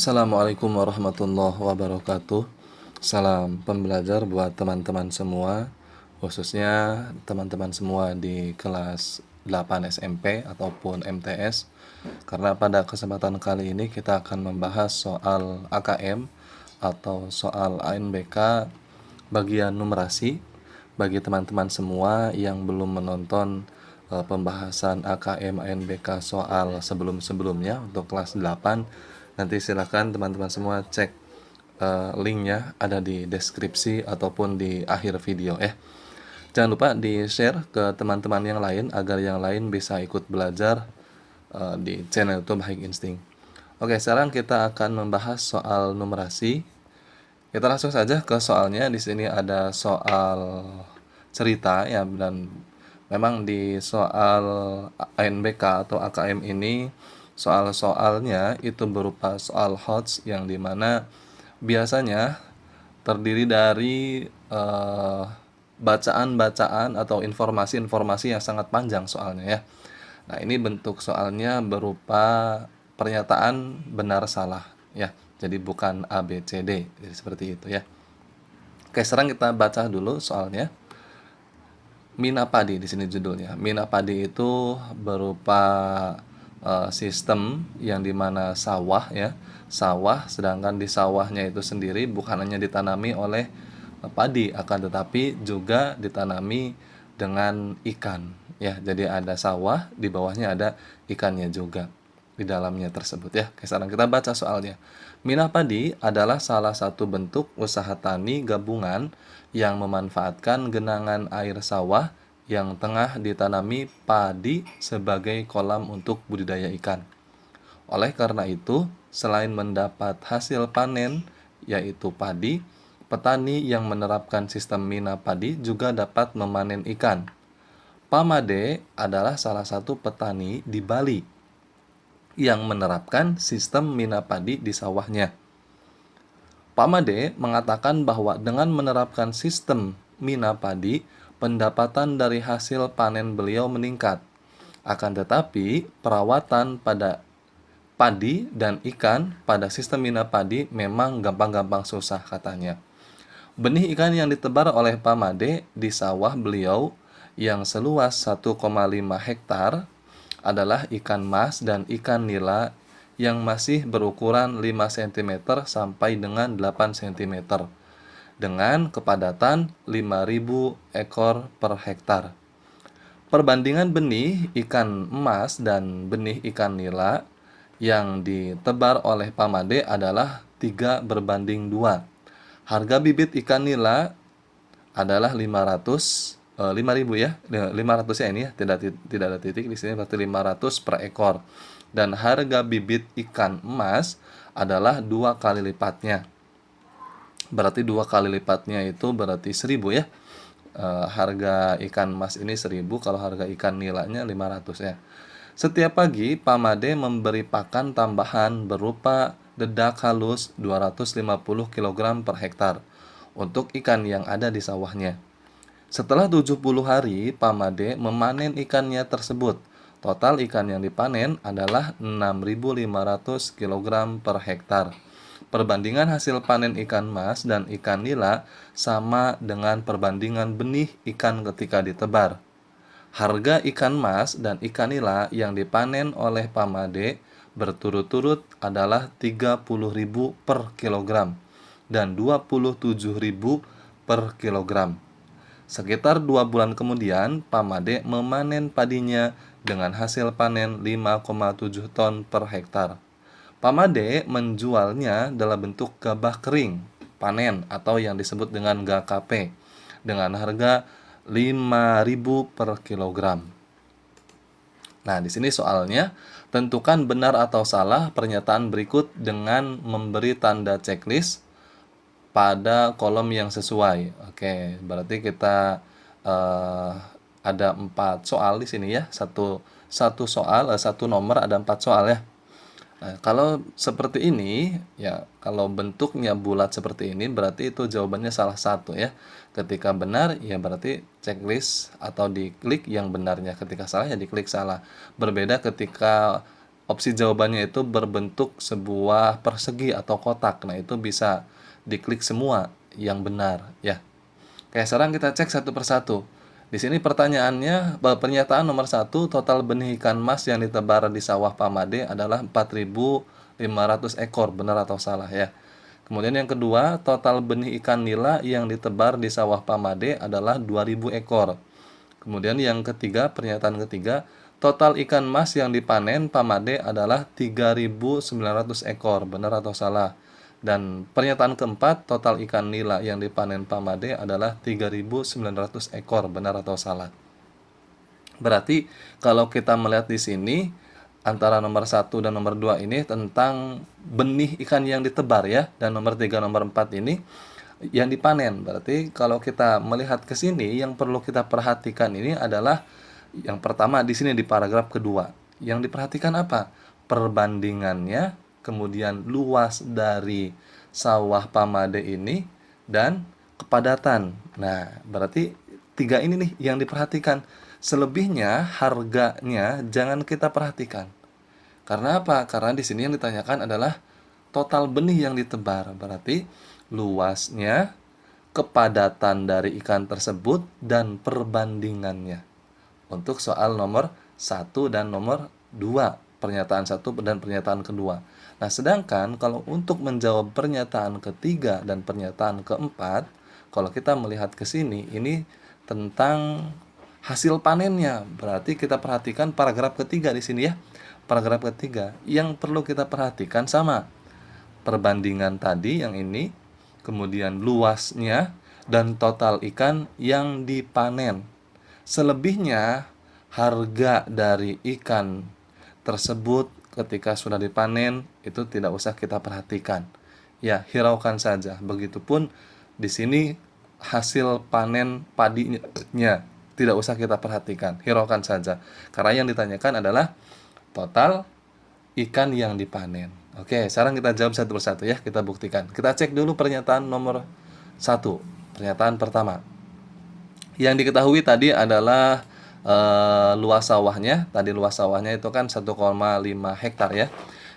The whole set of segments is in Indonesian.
Assalamualaikum warahmatullahi wabarakatuh. Salam pembelajar buat teman-teman semua, khususnya teman-teman semua di kelas 8 SMP ataupun MTS. Karena pada kesempatan kali ini kita akan membahas soal AKM atau soal ANBK bagian numerasi. Bagi teman-teman semua yang belum menonton pembahasan AKM ANBK soal sebelum-sebelumnya untuk kelas 8, nanti silakan teman-teman semua cek linknya ada di deskripsi ataupun di akhir video ya. Jangan lupa di-share ke teman-teman yang lain agar yang lain bisa ikut belajar di channel YouTube Baik Insting. Oke, sekarang kita akan membahas soal numerasi. Kita langsung saja ke soalnya. Di sini ada soal cerita ya, dan memang di soal ANBK atau AKM ini soal-soalnya itu berupa soal HOTS yang dimana biasanya terdiri dari bacaan-bacaan atau informasi-informasi yang sangat panjang soalnya ya. Nah, ini bentuk soalnya berupa pernyataan benar salah ya. Jadi bukan A, B, C, D. Jadi seperti itu ya. Oke, sekarang kita baca dulu soalnya. Mina padi di sini judulnya. Mina padi itu berupa sistem yang dimana sawah ya, sawah, sedangkan di sawahnya itu sendiri bukan hanya ditanami oleh padi, akan tetapi juga ditanami dengan ikan ya. Jadi ada sawah, di bawahnya ada ikannya juga di dalamnya tersebut ya. Oke, sekarang kita baca soalnya. Mina padi adalah salah satu bentuk usaha tani gabungan yang memanfaatkan genangan air sawah yang tengah ditanami padi sebagai kolam untuk budidaya ikan. Oleh karena itu, selain mendapat hasil panen, yaitu padi, petani yang menerapkan sistem mina padi juga dapat memanen ikan. Pamade adalah salah satu petani di Bali yang menerapkan sistem mina padi di sawahnya. Pak Made mengatakan bahwa dengan menerapkan sistem mina padi, pendapatan dari hasil panen beliau meningkat. Akan tetapi, perawatan pada padi dan ikan pada sistem mina padi memang gampang-gampang susah katanya. Benih ikan yang ditebar oleh Pak Made di sawah beliau yang seluas 1,5 hektar adalah ikan mas dan ikan nila yang masih berukuran 5 cm sampai dengan 8 cm dengan kepadatan 5.000 ekor per hektar. Perbandingan benih ikan emas dan benih ikan nila yang ditebar oleh Pamade adalah 3:2. Harga bibit ikan nila adalah 5.000 ya, 500 ya, ini ya, tidak ada titik di sini, berarti 500 per ekor. Dan harga bibit ikan emas adalah 2 kali lipatnya. Berarti 2 kali lipatnya itu berarti 1.000 ya. Harga ikan emas ini 1.000, kalau harga ikan nilanya 500 ya. Setiap pagi Pamade memberi pakan tambahan berupa dedak halus 250 kg per hektar untuk ikan yang ada di sawahnya. Setelah 70 hari, Pamade memanen ikannya tersebut. Total ikan yang dipanen adalah 6.500 kg per hektar. Perbandingan hasil panen ikan mas dan ikan nila sama dengan perbandingan benih ikan ketika ditebar. Harga ikan mas dan ikan nila yang dipanen oleh Pamade berturut-turut adalah 30.000 per kilogram dan 27.000 per kilogram. Sekitar 2 bulan kemudian, Pamade memanen padinya dengan hasil panen 5,7 ton per hektar. Pamade menjualnya dalam bentuk gabah kering panen atau yang disebut dengan GKP dengan harga 5.000 per kilogram. Nah, di sini soalnya, tentukan benar atau salah pernyataan berikut dengan memberi tanda checklist pada kolom yang sesuai. Oke, berarti kita eh, ada 4 soal di sini ya. Satu soal, satu nomor ada 4 soal ya. Nah, kalau seperti ini, ya kalau bentuknya bulat seperti ini, berarti itu jawabannya salah satu ya. Ketika benar, ya berarti checklist atau diklik yang benarnya. Ketika salah, ya diklik salah. Berbeda ketika opsi jawabannya itu berbentuk sebuah persegi atau kotak. Nah, itu bisa diklik semua yang benar ya. Oke, sekarang kita cek satu persatu. Di sini pertanyaannya, pernyataan nomor 1, total benih ikan mas yang ditebar di sawah Pamade adalah 4.500 ekor, benar atau salah ya. Kemudian yang kedua, total benih ikan nila yang ditebar di sawah Pamade adalah 2.000 ekor. Kemudian yang ketiga, pernyataan ketiga, total ikan mas yang dipanen Pamade adalah 3.900 ekor, benar atau salah. Dan pernyataan keempat, total ikan nila yang dipanen Pamade adalah 3.900 ekor, benar atau salah. Berarti kalau kita melihat di sini antara nomor 1 dan nomor 2 ini tentang benih ikan yang ditebar ya, dan nomor 3 nomor 4 ini yang dipanen. Berarti kalau kita melihat ke sini yang perlu kita perhatikan ini adalah yang pertama di sini di paragraf kedua. Yang diperhatikan apa? Perbandingannya, kemudian luas dari sawah Pamade ini dan kepadatan. Nah, berarti 3 ini nih yang diperhatikan. Selebihnya harganya jangan kita perhatikan. Karena apa? Karena di sini yang ditanyakan adalah total benih yang ditebar. Berarti luasnya, kepadatan dari ikan tersebut, dan perbandingannya. Untuk soal nomor 1 dan nomor 2, pernyataan 1 dan pernyataan kedua. Nah, sedangkan kalau untuk menjawab pernyataan ketiga dan pernyataan keempat, kalau kita melihat ke sini, ini tentang hasil panennya. Berarti kita perhatikan paragraf ketiga di sini ya. Paragraf ketiga yang perlu kita perhatikan sama perbandingan tadi yang ini, kemudian luasnya dan total ikan yang dipanen. Selebihnya harga dari ikan tersebut ketika sudah dipanen itu tidak usah kita perhatikan. Ya, hiraukan saja. Begitupun di sini hasil panen padinya tidak usah kita perhatikan, hiraukan saja. Karena yang ditanyakan adalah total ikan yang dipanen. Oke, sekarang kita jawab satu persatu ya, kita buktikan. Kita cek dulu pernyataan nomor 1. Pernyataan pertama. Yang diketahui tadi adalah luas sawahnya. Tadi luas sawahnya itu kan 1,5 hektar ya.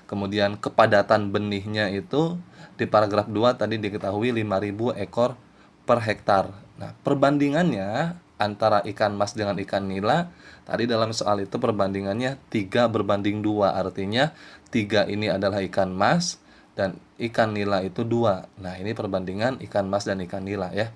Kemudian kepadatan benihnya itu di paragraf 2 tadi diketahui 5.000 ekor per hektar. Nah, perbandingannya antara ikan mas dengan ikan nila, tadi dalam soal itu perbandingannya 3:2. Artinya 3 ini adalah ikan mas dan ikan nila itu 2. Nah, ini perbandingan ikan mas dan ikan nila ya.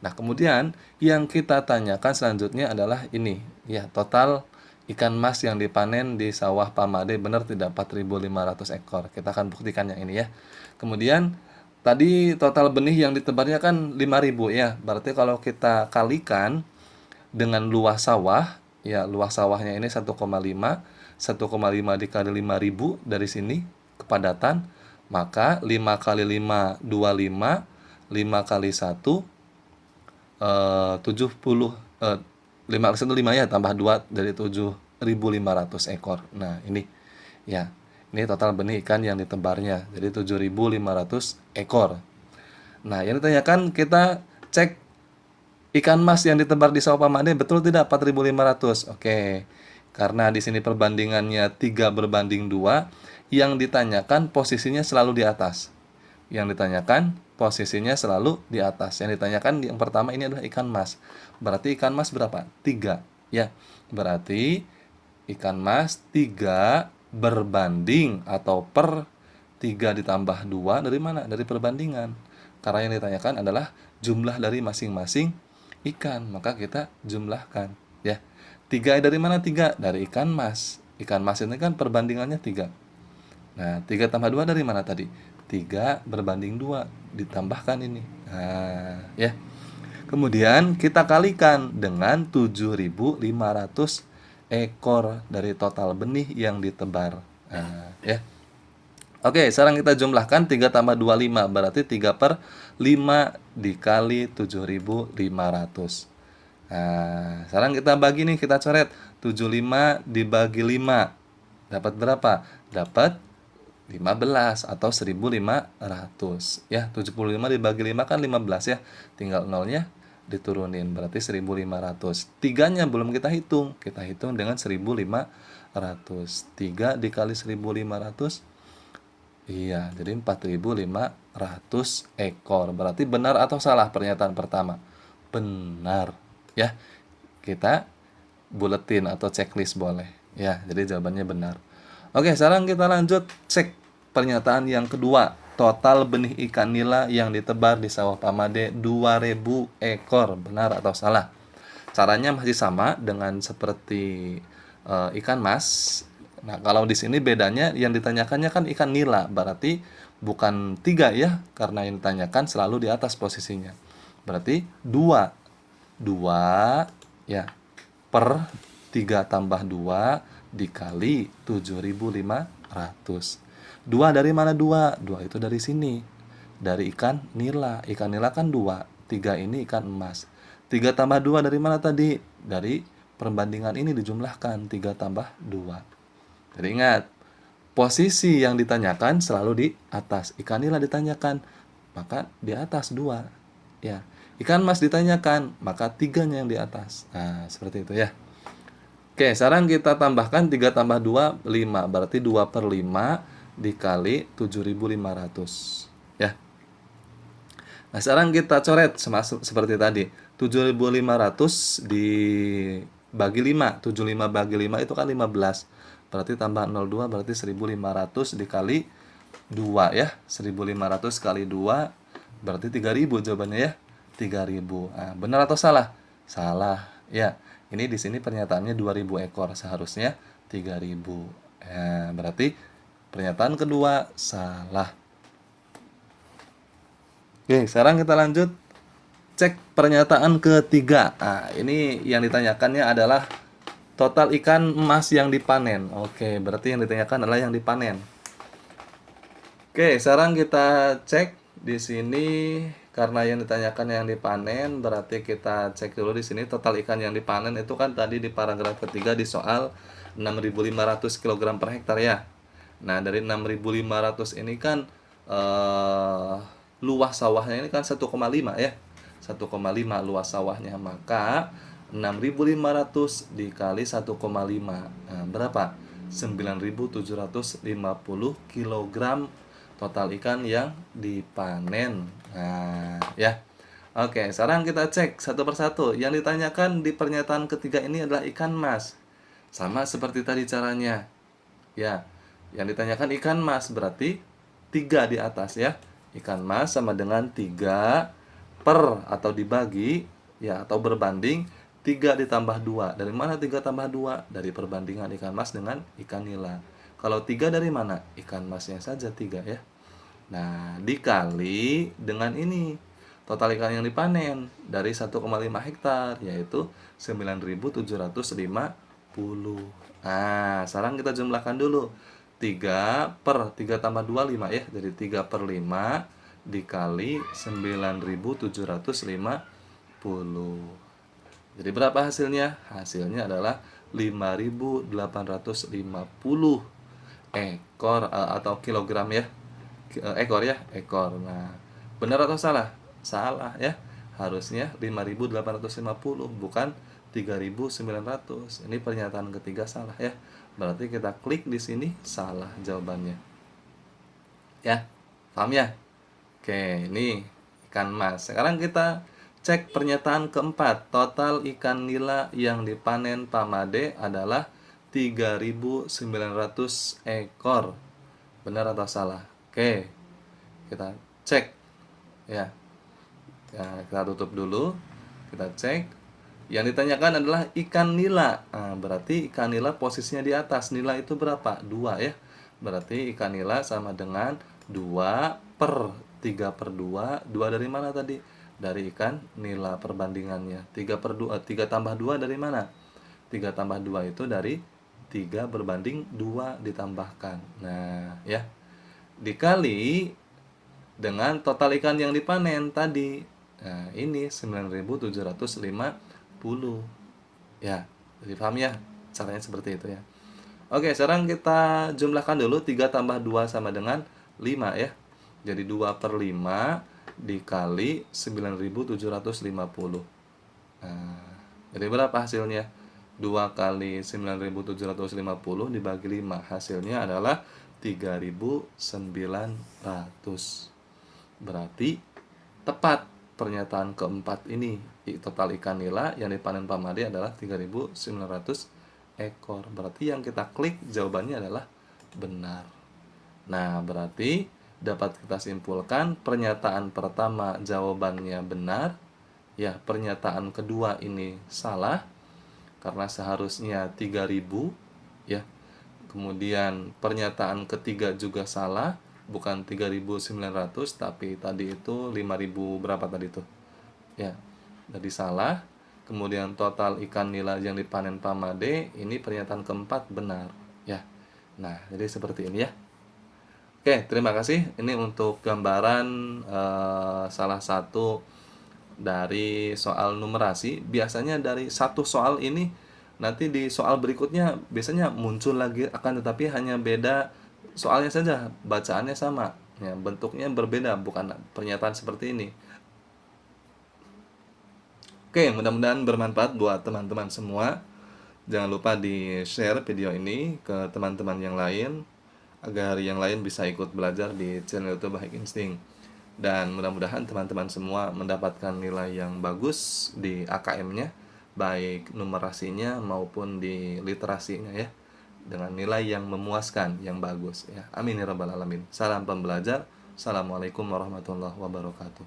Nah, kemudian yang kita tanyakan selanjutnya adalah ini ya, total ikan mas yang dipanen di sawah Pamade benar tidak 4.500 ekor. Kita akan buktikan yang ini ya. Kemudian tadi total benih yang ditebarnya kan 5.000 ya. Berarti kalau kita kalikan dengan luas sawah, ya luas sawahnya ini 1,5 dikali 5.000 dari sini kepadatan, maka 5 kali 5 25, 5 kali 1 70, 5 kali 1 5 ya, tambah 2 dari 7.500 ekor. Nah, ini ya. Ini total benih ikan yang ditebarnya. Jadi 7.500 ekor. Nah, yang ditanyakan kita cek ikan mas yang ditebar di sawah Pamade betul tidak 4.500? Oke. Karena di sini perbandingannya 3:2, yang ditanyakan posisinya selalu di atas. Yang ditanyakan posisinya selalu di atas. Yang ditanyakan yang pertama ini adalah ikan mas. Berarti ikan mas berapa? 3. Ya. Berarti ikan mas 3 berbanding atau per 3 ditambah 2 dari mana? Dari perbandingan. Karena yang ditanyakan adalah jumlah dari masing-masing ikan, maka kita jumlahkan ya. 3 dari mana? 3 dari ikan mas. Ikan mas ini kan perbandingannya 3. Nah, 3 tambah 2 dari mana tadi? 3 berbanding 2, ditambahkan ini. Nah, ya. Kemudian kita kalikan dengan 7.500 ekor dari total benih yang ditebar. Nah, ya. Oke, sekarang kita jumlahkan 3 tambah 25, berarti 3 per 5 dikali 7.500. Nah, sekarang kita bagi nih, kita coret. 75 dibagi 5. Dapat berapa? Dapat 15 atau 1.500. Ya, 75 dibagi 5 kan 15 ya. Tinggal nolnya diturunin, berarti 1.500. Tiganya belum kita hitung. Kita hitung dengan 1.500. 3 dikali 1.500. Iya, jadi 4.500 ekor. Berarti benar atau salah pernyataan pertama? Benar. Ya, kita buletin atau checklist boleh. Ya, jadi jawabannya benar. Oke, sekarang kita lanjut cek pernyataan yang kedua. Total benih ikan nila yang ditebar di sawah Pamade 2.000 ekor. Benar atau salah? Caranya masih sama dengan seperti ikan mas. Nah, kalau di sini bedanya yang ditanyakannya kan ikan nila, berarti bukan 3 ya, karena yang ditanyakan selalu di atas posisinya. Berarti 2. 2 ya per 3 tambah 2 dikali 7.500. 2 dari mana 2? 2 itu dari sini. Dari ikan nila. Ikan nila kan 2. 3 ini ikan emas. 3 tambah 2 dari mana tadi? Dari perbandingan ini dijumlahkan 3 tambah 2. Jadi ingat, posisi yang ditanyakan selalu di atas. Ikan nila ditanyakan, maka di atas 2. Ya. Ikan mas ditanyakan, maka 3-nya yang di atas. Nah, seperti itu ya. Oke, sekarang kita tambahkan 3 tambah 2, 5. Berarti 2 per 5 dikali 7.500. Ya. Nah, sekarang kita coret seperti tadi. 7.500 dibagi 5. 75 bagi 5 itu kan 15. Berarti tambah 02, berarti 1.500 dikali 2 ya. 1.500 kali 2 berarti 3.000 jawabannya ya. 3.000. Nah, benar atau salah? Salah. Ya. Ini di sini pernyataannya 2.000 ekor, seharusnya 3.000. Ya, berarti pernyataan kedua salah. Oke, sekarang kita lanjut cek pernyataan ketiga. Nah, ini yang ditanyakannya adalah total ikan emas yang dipanen. Oke, berarti yang ditanyakan adalah yang dipanen. Oke, sekarang kita cek di sini karena yang ditanyakan yang dipanen, berarti kita cek dulu di sini total ikan yang dipanen itu kan tadi di paragraf ketiga di soal 6.500 kg per hektar ya. Nah, dari 6.500 ini kan luas sawahnya ini kan 1,5 ya. 1,5 luas sawahnya, maka 6.500 dikali 1,5. Nah, berapa? 9.750 kg total ikan yang dipanen. Nah, ya. Oke, sekarang kita cek satu persatu. Yang ditanyakan di pernyataan ketiga ini adalah ikan mas. Sama seperti tadi caranya. Ya, yang ditanyakan ikan mas berarti 3 di atas ya. Ikan mas sama dengan 3 per atau dibagi ya atau berbanding 3 ditambah 2. Dari mana 3 tambah 2? Dari perbandingan ikan mas dengan ikan nila. Kalau 3 dari mana? Ikan masnya saja 3 ya. Nah, dikali dengan ini total ikan yang dipanen dari 1,5 hektar yaitu 9.750. Nah, sekarang kita jumlahkan dulu. 3 per 3 tambah 2, 5 ya. Jadi 3 per 5 dikali 9.750. Jadi berapa hasilnya? Hasilnya adalah 5.850 ekor atau kilogram ya. Ekor ya, ekor. Nah, benar atau salah? Salah ya. Harusnya 5.850 bukan 3.900. Ini pernyataan ketiga salah ya. Berarti kita klik di sini salah jawabannya. Ya. Paham ya? Oke, ini ikan mas. Sekarang kita cek pernyataan keempat. Total ikan nila yang dipanen Pamade adalah 3.900 ekor. Benar atau salah? Oke. Kita cek ya. Ya, kita tutup dulu. Kita cek. Yang ditanyakan adalah ikan nila. Nah, berarti ikan nila posisinya di atas. Nila itu berapa? 2 ya. Berarti ikan nila sama dengan 2 per 3 per 2. 2 dari mana tadi? Dari ikan nila perbandingannya. 3 per 2, 3 tambah 2 dari mana? 3 tambah 2 itu dari 3 berbanding 2 ditambahkan. Nah, ya. Dikali dengan total ikan yang dipanen tadi. Nah, ini 9.750. Ya, jadi paham ya? Caranya seperti itu ya. Oke, sekarang kita jumlahkan dulu 3 tambah 2 sama dengan 5 ya. Jadi 2 per 5 dikali 9.750. Nah, jadi berapa hasilnya? 2 kali 9.750 dibagi 5. Hasilnya adalah 3.900. Berarti tepat pernyataan keempat ini. Total ikan nila yang dipanen Pak Made adalah 3.900 ekor. Berarti yang kita klik jawabannya adalah benar. Nah, berarti dapat kita simpulkan pernyataan pertama jawabannya benar. Ya, pernyataan kedua ini salah karena seharusnya 3.000 ya. Kemudian pernyataan ketiga juga salah, bukan 3.900 tapi tadi itu 5.000 berapa tadi itu? Ya. Jadi salah. Kemudian total ikan nila yang dipanen Pak Made, ini pernyataan keempat benar ya. Nah, jadi seperti ini ya. Oke, terima kasih. Ini untuk gambaran salah satu dari soal numerasi. Biasanya dari satu soal ini nanti di soal berikutnya biasanya muncul lagi, akan tetapi hanya beda soalnya saja, bacaannya sama ya, bentuknya berbeda, bukan pernyataan seperti ini. Oke, mudah-mudahan bermanfaat buat teman-teman semua. Jangan lupa di-share video ini ke teman-teman yang lain agar yang lain bisa ikut belajar di channel YouTube Baik Insting. Dan mudah-mudahan teman-teman semua mendapatkan nilai yang bagus di AKM-nya, baik numerasinya maupun di literasinya ya, dengan nilai yang memuaskan, yang bagus ya. Amin ya rabbal alamin. Salam pembelajar. Assalamualaikum warahmatullahi wabarakatuh.